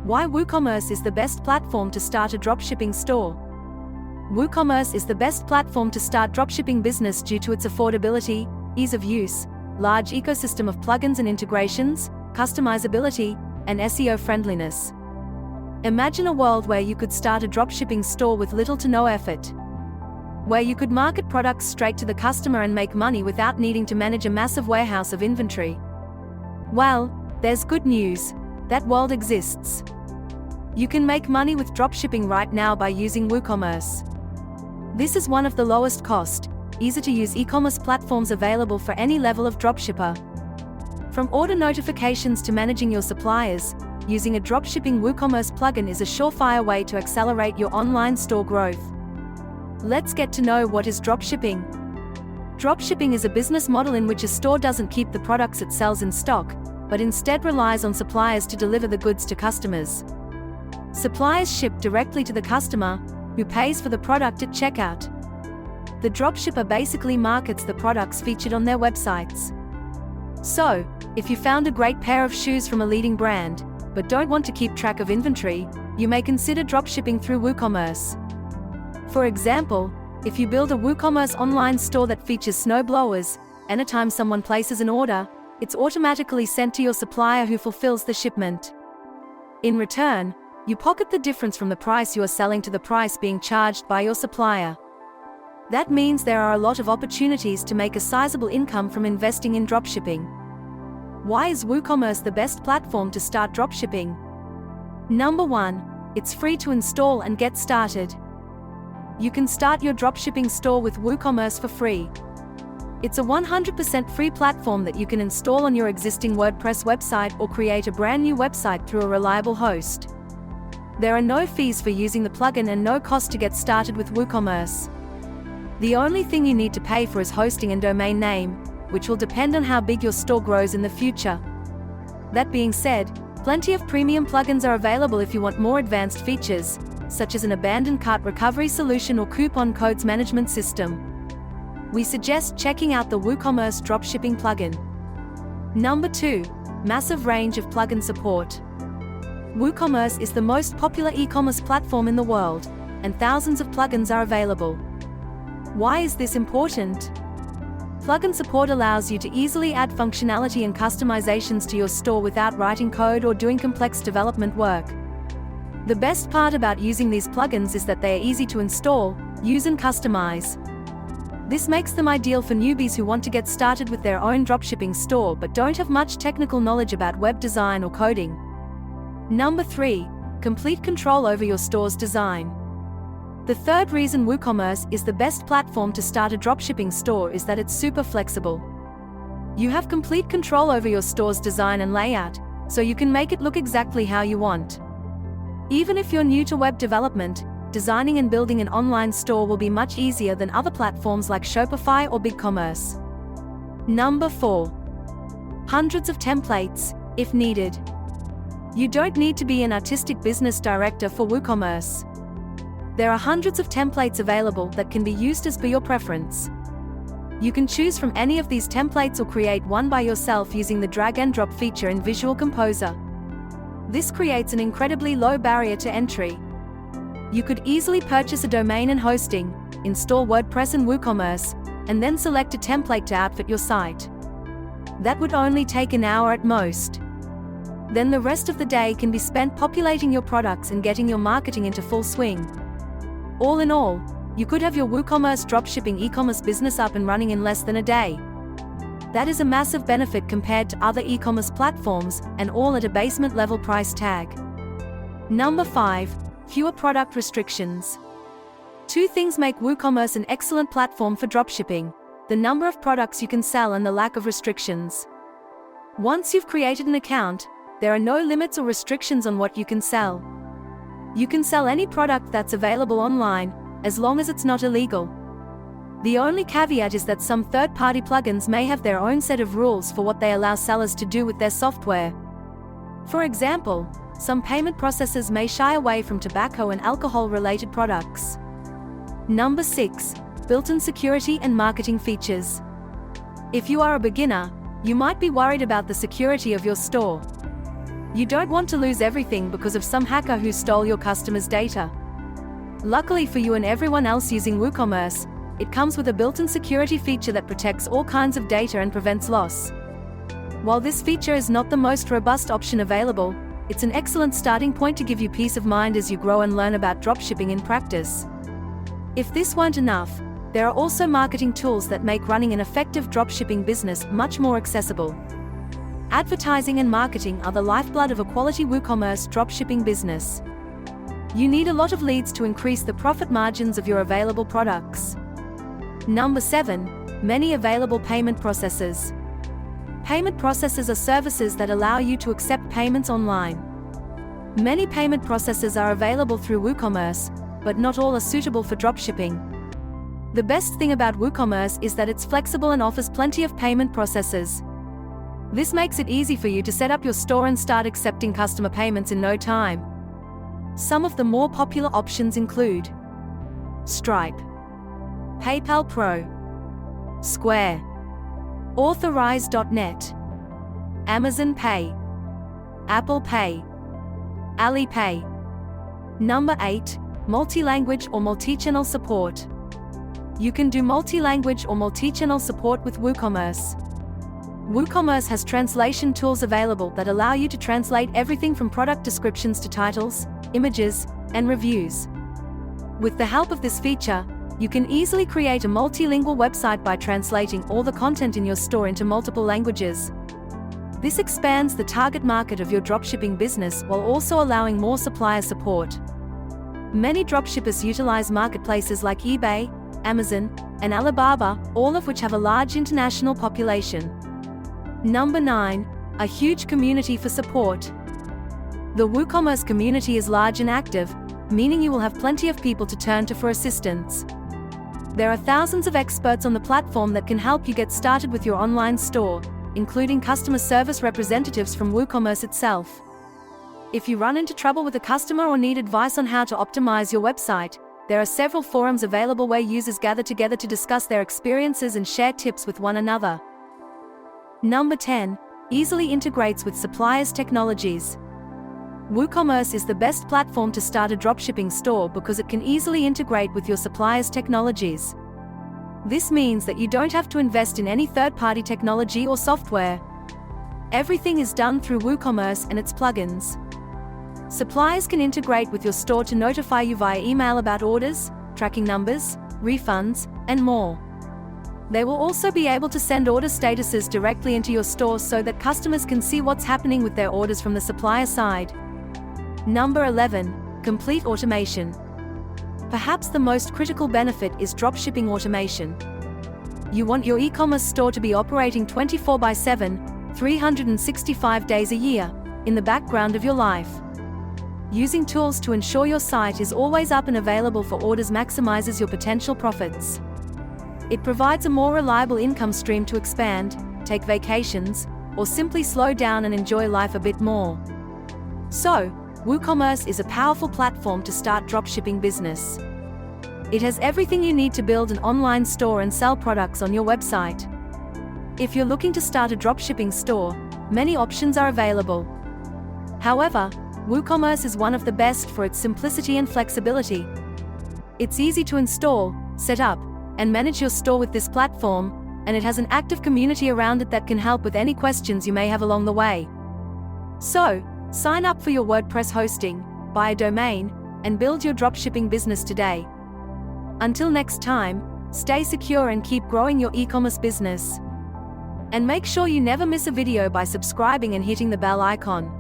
Why WooCommerce is the best platform to start a dropshipping store. WooCommerce is the best platform to start dropshipping business due to its affordability, ease of use, large ecosystem of plugins and integrations, customizability, and SEO friendliness. Imagine a world where you could start a dropshipping store with little to no effort. Where you could market products straight to the customer and make money without needing to manage a massive warehouse of inventory. Well, there's good news. That world exists. You can make money with dropshipping right now by using WooCommerce. This is one of the lowest cost, easy to use e-commerce platforms available for any level of dropshipper. From order notifications to managing your suppliers, using a dropshipping WooCommerce plugin is a surefire way to accelerate your online store growth. Let's get to know what is dropshipping. Dropshipping is a business model in which a store doesn't keep the products it sells in stock, but instead relies on suppliers to deliver the goods to customers. Suppliers ship directly to the customer, who pays for the product at checkout. The dropshipper basically markets the products featured on their websites. So, if you found a great pair of shoes from a leading brand, but don't want to keep track of inventory, you may consider dropshipping through WooCommerce. For example, if you build a WooCommerce online store that features snowblowers, anytime someone places an order, it's automatically sent to your supplier who fulfills the shipment. In return, you pocket the difference from the price you are selling to the price being charged by your supplier. That means there are a lot of opportunities to make a sizable income from investing in dropshipping. Why is WooCommerce the best platform to start dropshipping? Number 1, it's free to install and get started. You can start your dropshipping store with WooCommerce for free. It's a 100% free platform that you can install on your existing WordPress website or create a brand new website through a reliable host. There are no fees for using the plugin and no cost to get started with WooCommerce. The only thing you need to pay for is hosting and domain name, which will depend on how big your store grows in the future. That being said, plenty of premium plugins are available if you want more advanced features, such as an abandoned cart recovery solution or coupon codes management system. We suggest checking out the WooCommerce Dropshipping plugin. Number 2, massive range of plugin support. WooCommerce is the most popular e-commerce platform in the world, and thousands of plugins are available. Why is this important? Plugin support allows you to easily add functionality and customizations to your store without writing code or doing complex development work. The best part about using these plugins is that they are easy to install, use and customize. This makes them ideal for newbies who want to get started with their own dropshipping store but don't have much technical knowledge about web design or coding. Number 3, complete control over your store's design. The third reason WooCommerce is the best platform to start a dropshipping store is that it's super flexible. You have complete control over your store's design and layout, so you can make it look exactly how you want. Even if you're new to web development, designing and building an online store will be much easier than other platforms like Shopify or BigCommerce. Number 4, hundreds of templates, if needed. You don't need to be an artistic business director for WooCommerce. There are hundreds of templates available that can be used as per your preference. You can choose from any of these templates or create one by yourself using the drag and drop feature in Visual Composer. This creates an incredibly low barrier to entry. You could easily purchase a domain and hosting, install WordPress and WooCommerce, and then select a template to outfit your site. That would only take an hour at most. Then the rest of the day can be spent populating your products and getting your marketing into full swing. All in all, you could have your WooCommerce dropshipping e-commerce business up and running in less than a day. That is a massive benefit compared to other e-commerce platforms, and all at a basement level price tag. Number 5, fewer product restrictions. 2 things make WooCommerce an excellent platform for dropshipping: the number of products you can sell and the lack of restrictions. Once you've created an account, there are no limits or restrictions on what you can sell. You can sell any product that's available online, as long as it's not illegal. The only caveat is that some third-party plugins may have their own set of rules for what they allow sellers to do with their software. For example, some payment processors may shy away from tobacco and alcohol-related products. Number 6, built-in security and marketing features. If you are a beginner, you might be worried about the security of your store. You don't want to lose everything because of some hacker who stole your customers' data. Luckily for you and everyone else using WooCommerce, it comes with a built-in security feature that protects all kinds of data and prevents loss. While this feature is not the most robust option available, it's an excellent starting point to give you peace of mind as you grow and learn about dropshipping in practice. If this weren't enough, there are also marketing tools that make running an effective dropshipping business much more accessible. Advertising and marketing are the lifeblood of a quality WooCommerce dropshipping business. You need a lot of leads to increase the profit margins of your available products. Number 7. Many available payment processors. Payment processors are services that allow you to accept payments online. Many payment processors are available through WooCommerce, but not all are suitable for dropshipping. The best thing about WooCommerce is that it's flexible and offers plenty of payment processors. This makes it easy for you to set up your store and start accepting customer payments in no time. Some of the more popular options include Stripe, PayPal Pro, Square, Authorize.net, Amazon Pay, Apple Pay, Alipay. Number 8. Multilanguage or multi-channel support. You can do multi-language or multi-channel support with WooCommerce. WooCommerce has translation tools available that allow you to translate everything from product descriptions to titles, images, and reviews. With the help of this feature, you can easily create a multilingual website by translating all the content in your store into multiple languages. This expands the target market of your dropshipping business while also allowing more supplier support. Many dropshippers utilize marketplaces like eBay, Amazon, and Alibaba, all of which have a large international population. Number 9. A huge community for support. The WooCommerce community is large and active, meaning you will have plenty of people to turn to for assistance. There are thousands of experts on the platform that can help you get started with your online store, including customer service representatives from WooCommerce itself. If you run into trouble with a customer or need advice on how to optimize your website, there are several forums available where users gather together to discuss their experiences and share tips with one another. Number 10. Easily integrates with suppliers' technologies. WooCommerce is the best platform to start a dropshipping store because it can easily integrate with your suppliers' technologies. This means that you don't have to invest in any third-party technology or software. Everything is done through WooCommerce and its plugins. Suppliers can integrate with your store to notify you via email about orders, tracking numbers, refunds, and more. They will also be able to send order statuses directly into your store so that customers can see what's happening with their orders from the supplier side. Number 11. Complete automation. Perhaps the most critical benefit is dropshipping automation. You want your e-commerce store to be operating 24/7, 365 days a year, in the background of your life. Using tools to ensure your site is always up and available for orders maximizes your potential profits. It provides a more reliable income stream to expand, take vacations, or simply slow down and enjoy life a bit more. So, WooCommerce is a powerful platform to start dropshipping business. It has everything you need to build an online store and sell products on your website. If you're looking to start a dropshipping store, many options are available. However, WooCommerce is one of the best for its simplicity and flexibility. It's easy to install, set up, and manage your store with this platform, and it has an active community around it that can help with any questions you may have along the way. So, sign up for your WordPress hosting, buy a domain, and build your dropshipping business today. Until next time, stay secure and keep growing your e-commerce business. And make sure you never miss a video by subscribing and hitting the bell icon.